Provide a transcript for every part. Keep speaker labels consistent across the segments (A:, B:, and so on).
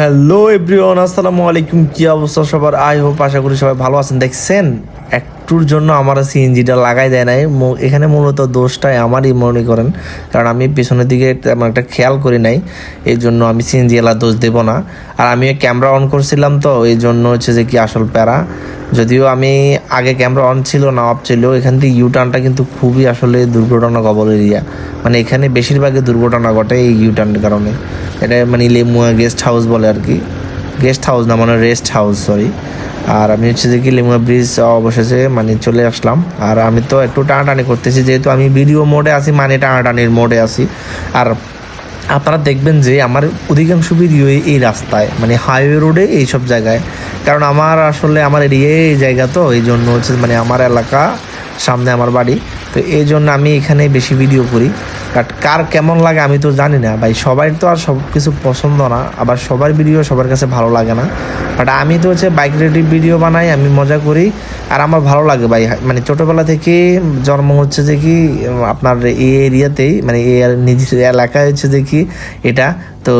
A: Hello everyone, আসসালামু আলাইকুম। কি অবস্থা সবার? আই হোপ, আশা করি সবাই ভালো আছেন। দেখছেন একটুর জন্য আমার সিএনজিটা লাগাই দেয় নাই। এখানে মূলত দোষটাই আমারই মনে করেন, কারণ আমি পিছনের দিকে তেমন একটা খেয়াল করি নাই, এই জন্য আমি সিএনজি এলা দোষ দেব না। আর আমি ক্যামেরা অন করছিলাম, তো এই জন্য হচ্ছে যে কি আসল প্যারা। যদিও আমি আগে ক্যামেরা অন ছিল না, অফ ছিল। এখান থেকে ইউটার্নটা কিন্তু খুবই আসলে দুর্ঘটনা কবল এরিয়া, মানে এখানে বেশিরভাগই দুর্ঘটনা ঘটে এই ইউটার্নের কারণে। এটা মানে লেমুয়া গেস্ট হাউস বলে আর কি, গেস্ট হাউস না মানে রেস্ট হাউস, সরি। আর আমি হচ্ছে যে কি লেমুয়া ব্রিজ অবশেষে মানে চলে আসলাম। আর আমি তো একটু টানাটানি করতেছি, যেহেতু আমি ভিডিও মোডে আছি, মানে টানাটানির মোডে আছি। আর আপনারা দেখবেন যে আমার অধিকাংশ ভিডিও এই রাস্তায়, মানে হাইওয়ে রোডে এইসব জায়গায়, কারণ আমার আসলে আমার এরিয়া এই জায়গা, তো এই জন্য হচ্ছে মানে আমার এলাকা সামনে আমার বাড়ি, তো এই জন্য আমি এখানে বেশি ভিডিও করি। বাট কার কেমন লাগে আমি তো জানি না ভাই, সবাই তো আর সব কিছু পছন্দ না, আবার সবার ভিডিও সবার কাছে ভালো লাগে না। বাট আমি তো হচ্ছে বাইক রেডিং ভিডিও বানাই, আমি মজা করি, আর আমার ভালো লাগে ভাই। মানে ছোটোবেলা থেকে জন্ম হচ্ছে যে কি আপনার এই এরিয়াতেই, মানে এই নিজের এলাকায় হচ্ছে যে কি এটা, তো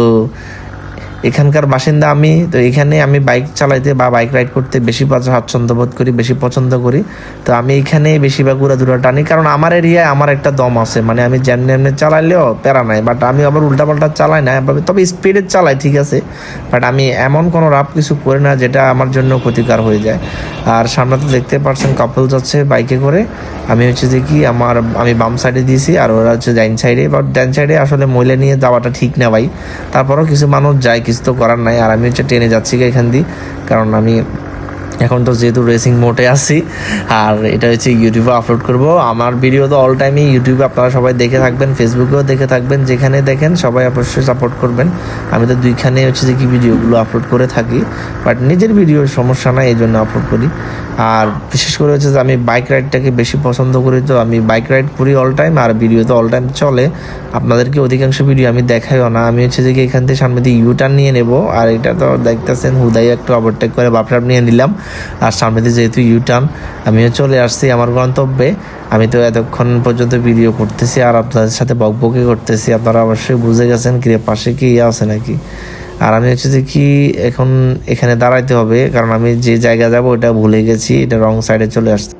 A: এখানকার বাসিন্দা আমি, তো এখানে আমি বাইক চালাইতে বা বাইক রাইড করতে বেশি স্বাচ্ছন্দ্য বোধ করি, বেশি পছন্দ করি। তো আমি এখানে বেশিরভাগ ঘোরাধুরা টানি, কারণ আমার এরিয়ায় আমার একটা দম আছে, মানে আমি যেমনি এমনি চালাইলেও প্যারা নাই। বাট আমি আবার উল্টাপাল্টা চালাই না, তবে স্পিডে চালাই ঠিক আছে, বাট আমি এমন কোনো রাফ কিছু করি না যেটা আমার জন্য ক্ষতিকর হয়ে যায়। আর সামনে তো দেখতে পাচ্ছেন কাপল যাচ্ছে বাইকে করে। আমি হচ্ছে যে কি আমি বাম সাইডে দিয়েছি, আর ওরা হচ্ছে ডাইন সাইডে। বাট ডাইন সাইডে আসলে মহিলা নিয়ে যাওয়াটা ঠিক না ভাই, তারপরেও কিছু মানুষ যায়, কিছু তো করার নাই। আর আমি হচ্ছে ট্রেনে যাচ্ছি এখান দিয়ে, কারণ আমি এখন তো যেহেতু রেসিং মোডে আছি, আর এটা হচ্ছে ইউটিউবে আপলোড করব। আমার ভিডিও তো অল টাইমই ইউটিউবে আপনারা সবাই দেখে থাকবেন, ফেসবুকেও দেখে থাকবেন, যেখানে দেখেন সবাই অবশ্যই সাপোর্ট করবেন। আমি তো দুইখানে হচ্ছে যে কি ভিডিওগুলো আপলোড করে থাকি, বাট নিজের ভিডিওর সমস্যা নাই, এই জন্য আপলোড করি। আর বিশেষ করে হচ্ছে যে আমি বাইক রাইডটাকে বেশি পছন্দ করি, তো আমি বাইক রাইড করি অল টাইম, আর ভিডিও তো অল টাইম চলে। আপনাদেরকে অধিকাংশ ভিডিও আমি দেখাইও না, আমি হচ্ছে যে কি এখান থেকে সামনে দিয়ে ইউটার্ন নিয়ে নেব। আর এটা তো দেখতেছেন হুদাই একটু ওভারটেক করে বাপরাপ নিয়ে নিলাম, আর সামনে দিয়ে যেহেতু ইউটার্ন, আমিও চলে আসছি আমার গন্তব্যে। আমি তো এতক্ষণ পর্যন্ত ভিডিও করতেছি আর আপনাদের সাথে বকবকি করতেছি, আপনারা অবশ্যই বুঝে গেছেন কি পাশে কি আছে নাকি। আর আমি হচ্ছে যে কি এখন এখানে দাঁড়াইতে হবে, কারণ আমি যে জায়গা যাব ওটা ভুলে গেছি, এটা রং সাইডে চলে আসছে।